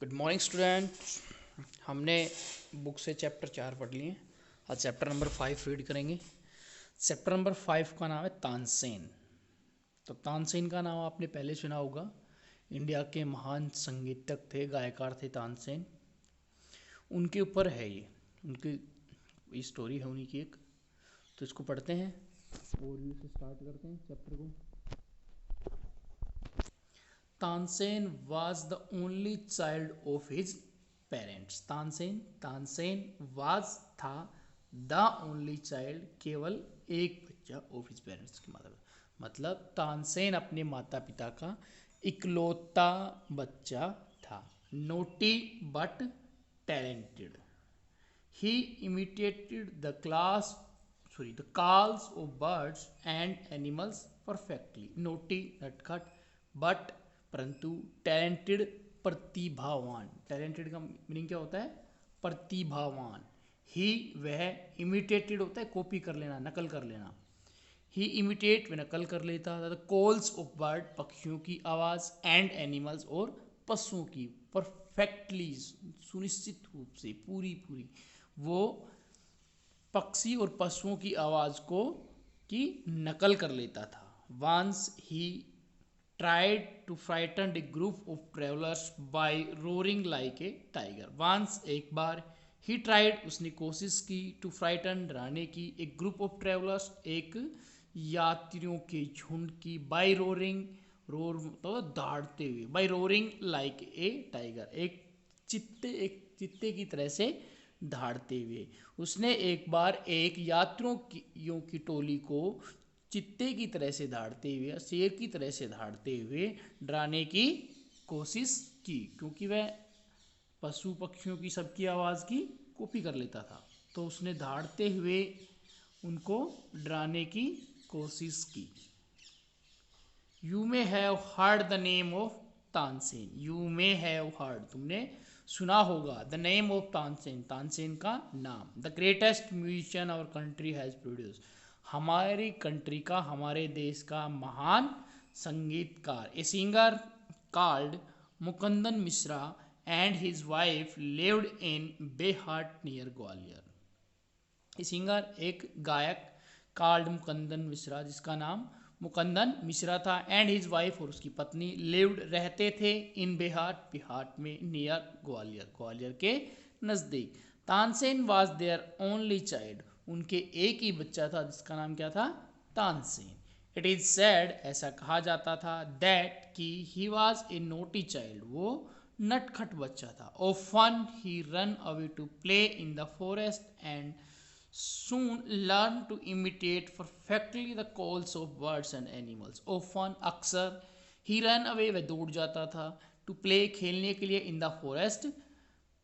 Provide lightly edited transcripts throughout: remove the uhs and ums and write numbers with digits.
Good morning students. हमने book से chapter 4 पढ़ लिए। आज चैप्टर नंबर 5 रीड करेंगे। चैप्टर नंबर 5 का नाम है तानसेन। तो तानसेन का नाम आपने पहले सुना होगा। इंडिया के महान संगीतज्ञ थे, गायकार थे तानसेन। उनके ऊपर है ये, उनकी स्टोरी है उन्हीं की एक। तो इसको पढ़ते हैं और से स्टार्ट करते हैं चैप्टर को। Tansen was the only child of his parents। Tansen was था the only child, केवल एक बच्चा of his parents की मतलब तानसेन अपने माता पिता का इकलौता बच्चा था। Naughty but talented, he imitated the calls of birds and animals perfectly। naughty नटखट, but परंतु टैलेंटेड प्रतिभावान। टैलेंटेड का मीनिंग क्या होता है? प्रतिभावान। ही वह, इमिटेटेड होता है कॉपी कर लेना, नकल कर लेना। ही इमिटेट वह नकल कर लेता था। कॉल्स ऑफ बर्ड पक्षियों की आवाज़, एंड एनिमल्स और पशुओं की, परफेक्टली सुनिश्चित रूप से, पूरी वो पक्षी और पशुओं की आवाज़ की नकल कर लेता था। Once he tried to frighten a group of travelers by roaring like a tiger। once एक बार, he tried उसने कोशिश की, to frighten डराने की, एक group of travelers एक यात्रियों के झुंड की, by roaring रोर तो दहाड़ते हुए, by roaring like a tiger एक चित्ते की तरह से दहाड़ते हुए। उसने एक बार एक यात्रियों की टोली को चित्ते की तरह से दहाड़ते हुए, शेर की तरह से दहाड़ते हुए डराने की कोशिश की, क्योंकि वह पशु पक्षियों की सबकी आवाज़ की कॉपी कर लेता था। तो उसने दहाड़ते हुए उनको डराने की कोशिश की। You may have heard the name of Tansen. You may have heard, तुमने सुना होगा, the name of Tansen, Tansen का नाम। The greatest musician our country has produce, हमारी कंट्री का, हमारे देश का महान संगीतकार। A singer called Mukundan Mishra and his wife lived in Behat near Gwalior. A singer एक गायक, कॉल्ड मुकुंदन मिश्रा जिसका नाम मुकुंदन मिश्रा था, एंड हिज वाइफ और उसकी पत्नी, लिव्ड रहते थे, इन बिहाट में, नियर ग्वालियर, ग्वालियर के नज़दीक। Tansen was their only child, उनके एक ही बच्चा था जिसका नाम क्या था? तानसेन। इट इज़ सैड, ऐसा कहा जाता था, दैट कि he was a naughty child, वो नटखट बच्चा था। Often he run away to play in the forest and soon learn to imitate perfectly the calls of birds and animals। often अक्सर, he ran away वह दौड़ जाता था, to play खेलने के लिए, in the forest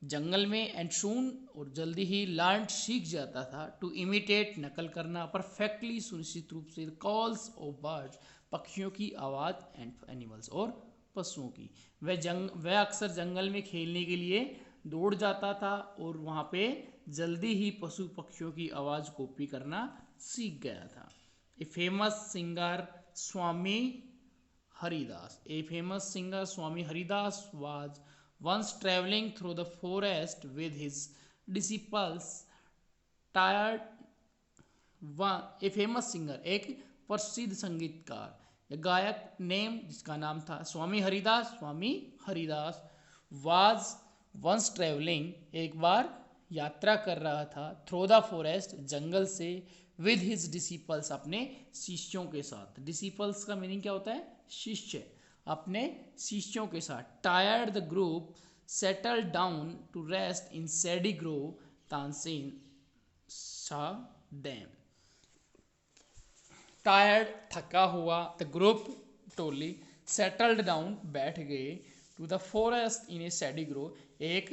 जंगल में, and soon और जल्दी ही, learned सीख जाता था, to imitate नकल करना, perfectly सुनिश्चित रूप से, calls of birds पक्षियों की आवाज़, and animals और पशुओं की। वह अक्सर जंगल में खेलने के लिए दौड़ जाता था और वहाँ पे जल्दी ही पशु पक्षियों की आवाज़ कॉपी करना सीख गया था। A famous singer Swami Haridas, a famous singer Swami Haridas was once travelling through the forest with his disciples tired. A famous singer एक प्रसिद्ध संगीतकार या गायक, नेम जिसका नाम था Swami Haridas was once travelling एक बार यात्रा कर रहा था, थ्रू द फॉरेस्ट जंगल से, विद हिज डिसिपल्स अपने शिष्यों के साथ। डिसिपल्स का मीनिंग क्या होता है? शिष्य, अपने शिष्यों के साथ। Tired the group settle down to rest in shady grove, Tansen saw them. Tired थका हुआ, द ग्रुप टोली, सेटल्ड डाउन बैठ गए, to the forest in a shady grove एक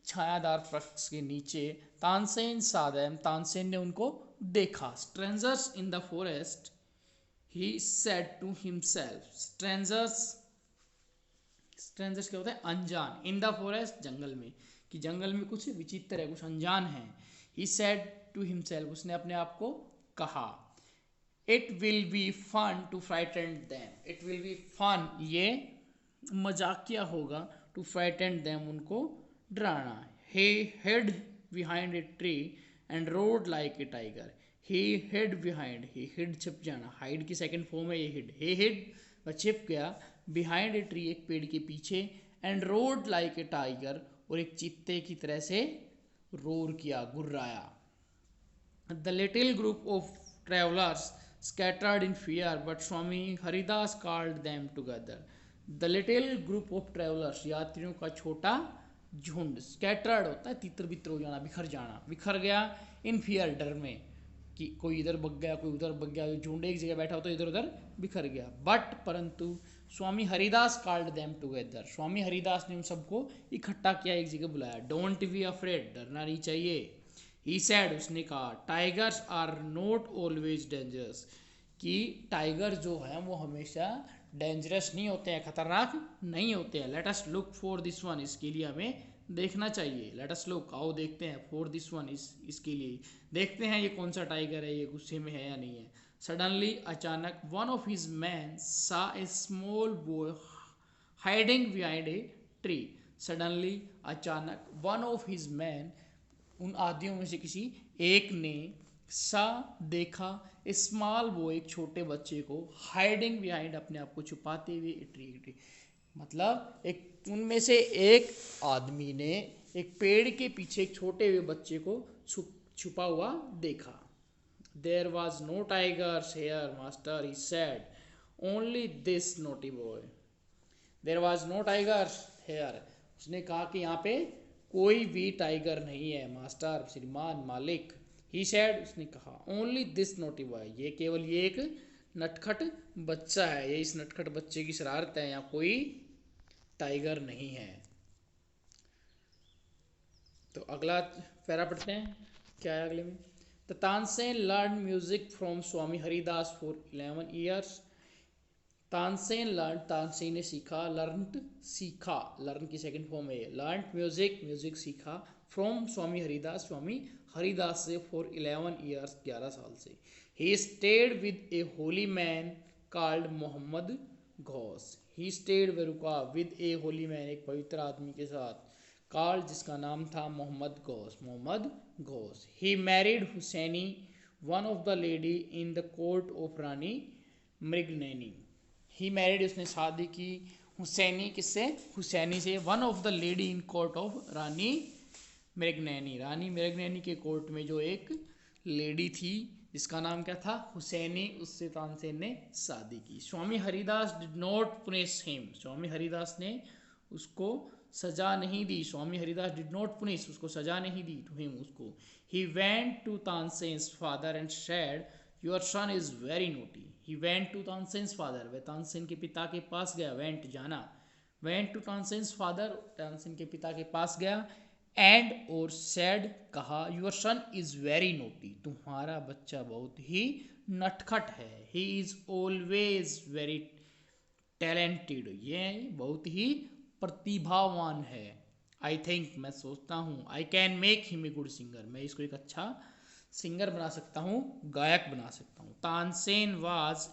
छायादार वृक्ष के नीचे, तानसेन सादम तानसेन ने उनको देखा। Strangers in the forest he said to himself. Strangers क्या होता है? अनजान। इन द फॉरेस्ट जंगल में, कि जंगल में कुछ विचित्र है, कुछ अनजान है। ही सेड टू हिमसेल्फ, उसने अपने आप को कहा। It will be fun to frighten them. It will be fun, ये मजाकिया होगा, टू फ्राइटन देम, उनको डराना। he hid behind a tree and roared like a tiger, he hid behind, he hid छिप जाना, hide की सेकंड फॉर्म है ये hid, he hid वह छिप गया, behind a tree एक पेड़ के पीछे, and roared like a tiger और एक चीते की तरह से रोर किया, गुर्राया। The little group of travelers scattered in fear, but Swami Haridas called them together. The little group of travelers, यात्रियों का छोटा झुंड, scattered होता है तितर बितर हो जाना, बिखर जाना, बिखर गया, इन fear डर में कि कोई इधर भग गया कोई उधर भग गया, झुंड एक जगह बैठा हो तो इधर उधर बिखर गया। बट परंतु स्वामी हरिदास कॉल्ड देम टुगेदर, स्वामी हरिदास ने उन सबको इकट्ठा किया, एक जगह बुलाया। डोंट बी अफ्रेड, डरना नहीं चाहिए। ही सैड, उसने कहा, tigers are not always dangerous, कि टाइगर जो है वो हमेशा डेंजरस नहीं होते हैं, खतरनाक नहीं होते हैं। Let us look for this one, इसके लिए हमें देखना चाहिए। लेट अस लुक, आओ देखते हैं, फॉर दिस वन, इसके लिए देखते हैं ये कौन सा टाइगर है, ये गुस्से में है या नहीं है। सडनली, अचानक, one of his man saw a small boy hiding behind a tree. Suddenly, अचानक, वन ऑफ हिज मैन, उन आदियों में से किसी एक ने, सा देखा, स्मॉल बॉय एक छोटे बच्चे को, हाइडिंग बिहाइंड अपने आप को छुपाते हुए, ट्री, मतलब एक उनमें से एक आदमी ने एक पेड़ के पीछे एक छोटे हुए बच्चे को छुपा हुआ देखा। There was no tigers here master, he said, only this naughty boy. There was no tigers here, उसने कहा कि यहाँ पे कोई भी टाइगर नहीं है मास्टर, श्रीमान, मालिक। ही सैड, उसने कहा, ओनली दिस नोटी बॉय, ये केवल ये एक नटखट बच्चा है, ये इस नटखट बच्चे की शरारत है, यहाँ कोई टाइगर नहीं है। तो अगला पैरा पढ़ते हैं, क्या है अगले में। The Tansen learn music from Swami Haridas for 11 years. Tansen learn, Tansen ने सीखा, लर्नड सीखा, लर्न की सेकंड फॉर्म है, लर्न म्यूजिक, म्यूजिक सीखा, फ्रॉम स्वामी हरिदास, स्वामी हरिदास से, फॉर 11 ईयर्स, 11 साल से। He stayed with a holy man called Mohammad Ghosh, he stayed, वे रुका, विद ए होली मैन, एक पवित्र आदमी के साथ, कॉल्ड, जिसका नाम था Mohammad Ghosh, Mohammad Ghosh. He married Husaini, one of the lady in the court of Rani Mrignaini. He married, उसने शादी की, हुसैनी, किससे, हुसैनी से, one of the lady in court of Rani Mrignaini, Rani Mrignaini के कोर्ट में जो एक लेडी थी जिसका नाम क्या था, हुसैनी, उससे तानसेन ने शादी की। Swami Haridas did not punish him, Swami Haridas ने उसको सजा नहीं दी, Swami Haridas did not punish, उसको सजा नहीं दी, टू हिम, उसको। He went to Tansen's father and said, your son is very naughty. He went to Tansen's father, वह तानसेन के पिता के पास गया, वेंट जाना, went to Tansen's father, Tansen के पिता के पास गया, एंड और सैड, कहा, your son is very naughty, तुम्हारा बच्चा बहुत ही नटखट है। He is always very talented, ये बहुत ही प्रतिभावान है। आई थिंक, मैं सोचता हूँ, I can make him a good singer, मैं इसको एक अच्छा सिंगर बना सकता हूँ, गायक बना सकता हूँ। Tansen was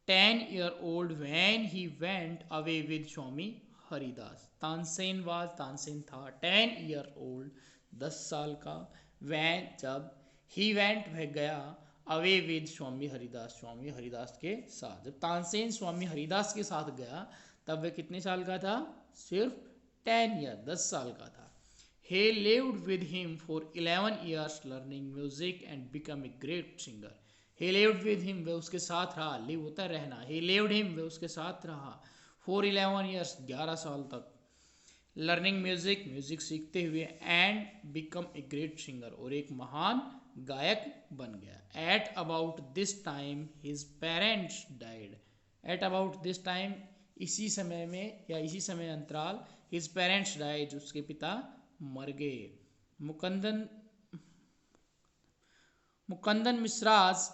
10 year old when he went away with Swami Haridas. Tansen was, Tansen था, 10 ईयर ओल्ड, 10 साल का, वैन, जब, ही वेंट, वह गया, अवे विद स्वामी हरिदास, स्वामी हरिदास के साथ। जब तानसेन स्वामी हरिदास के साथ गया तब वह कितने साल का था, सिर्फ 10 ईयर, 10 साल का था। He lived with him for 11 years learning music and become a great singer. He lived with him, वह उसके साथ रहा, live होता है रहना, he lived him, वह उसके साथ रहा, for 11 years, 11 साल तक, learning music, म्यूजिक सीखते हुए, and become a great singer, और एक महान गायक बन गया। At about this time his parents died. At about this time, इसी समय में या इसी समय अंतराल, his parents died, उसके पिता मर गए। Mukandan Mishra's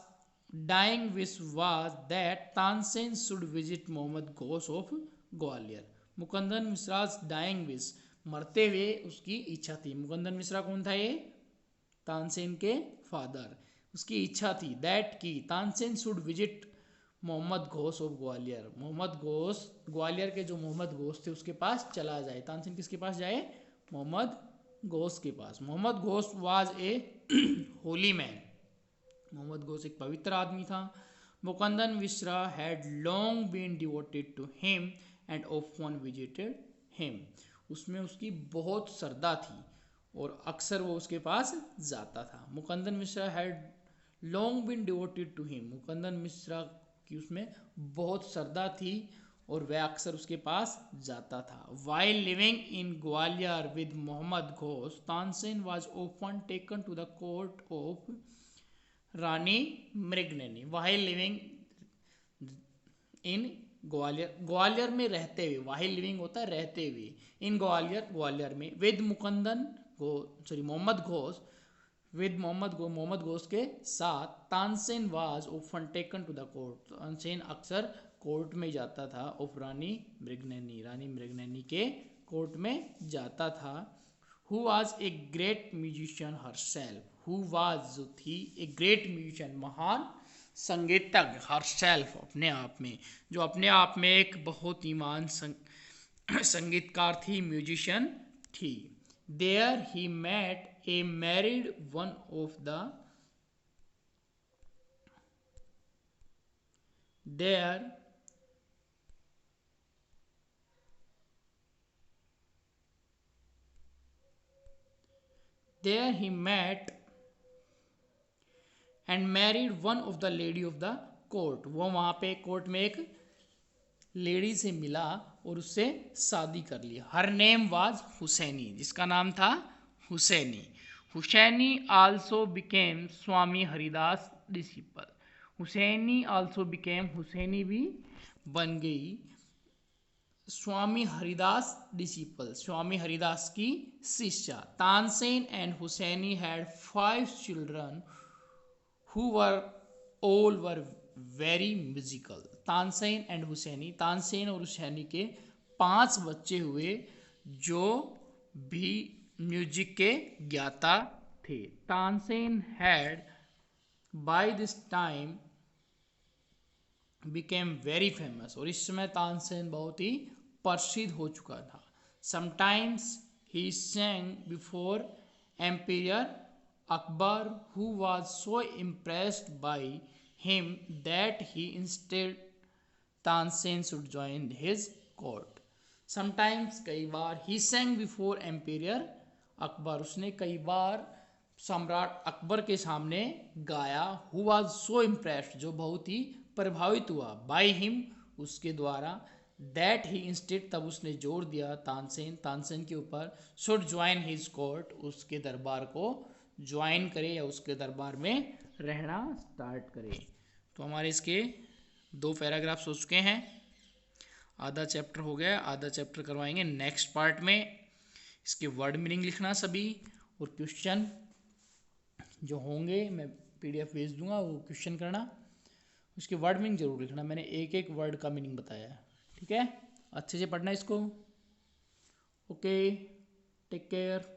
dying wish was that Tansen should visit Mohammad Ghosh of Gwalior. Mukandan Mishra's dying wish, मरते हुए उसकी इच्छा थी। मुकंदन मिश्रा कौन था, ये तानसेन के फादर, उसकी इच्छा थी, दैट की Tansen should visit Mohammad Ghosh of Gwalior, Mohammad Ghosh Gwalior के जो मोहम्मद घोष थे उसके पास चला जाए। तानसेन किसके पास जाए? मोहम्मद घोष के पास। Mohammad Ghosh was a holy man, Mohammad Ghosh एक पवित्र आदमी था। Mukundan Mishra had long been devoted to him and often visited him, उसमें उसकी बहुत श्रद्धा थी और अक्सर वो उसके पास जाता था। Mukundan Mishra had long been devoted to him, Mukundan Mishra की उसमें बहुत श्रद्धा थी और वह अक्सर उसके पास जाता था। While living in Gwalior with Mohammad Ghosh, Tansen was often taken to the court of Rani Mrignayani. While living in Gwalior, Gwalior में रहते हुए, वाइल लिविंग होता है रहते हुए, इन ग्वालियर, ग्वालियर में, विद मोहम्मद घोष, विद मोहम्मद घोष के साथ, Tansen was often taken to the court, Tansen अक्सर कोर्ट में जाता था, ऑफ रानी मृगनयनी, रानी मृगनयनी के कोर्ट में जाता था। Who was a great musician herself, who was जो थी, ए ग्रेट म्यूजिशियन महान संगीतज्ञ, हरसेल्फ अपने आप में, जो अपने आप में एक बहुत ही महान संगीतकार थी, म्यूजिशियन थी। There he met a married one of the, there he met and married one of the lady of the court, वो वहाँ पे कोर्ट में एक लेडी से मिला और उससे शादी कर ली। हर नेम वाज हुसैनी, जिसका नाम था हुसैनी। Husaini also became Swami Haridas disciple, Husaini also became, Husaini भी बन गई स्वामी हरिदास डिसिपल, स्वामी हरिदास की शिष्या। Tansen and Husaini had 5 children who were all were very musical, Tansen and Husaini, Tansen और हुसैनी के 5 बच्चे हुए जो भी म्यूजिक के ज्ञाता थे। Tansen had by this time became very famous, और इस समय तानसेन बहुत ही प्रसिद्ध हो चुका था। Sometimes he sang before ampere Akbar, who was so impressed by him that he instead Tansen should join his court. Sometimes कई बार he sang before Emperor Akbar, उसने कई बार सम्राट अकबर के सामने गाया। Who was so impressed, जो बहुत ही प्रभावित हुआ, by him, उसके द्वारा, that he instead, तब उसने जोर दिया तानसेन के ऊपर, should join his court, उसके दरबार को ज्वाइन करे या उसके दरबार में रहना स्टार्ट करे। तो हमारे इसके 2 पैराग्राफ्स हो चुके हैं, आधा चैप्टर हो गया, आधा चैप्टर करवाएंगे नेक्स्ट पार्ट में। इसके वर्ड मीनिंग लिखना सभी, और क्वेश्चन जो होंगे मैं PDF भेज दूंगा, वो क्वेश्चन करना, उसके वर्ड मीनिंग जरूर लिखना, मैंने एक एक वर्ड का मीनिंग बताया है, ठीक है। अच्छे से पढ़ना इसको। Okay, take care.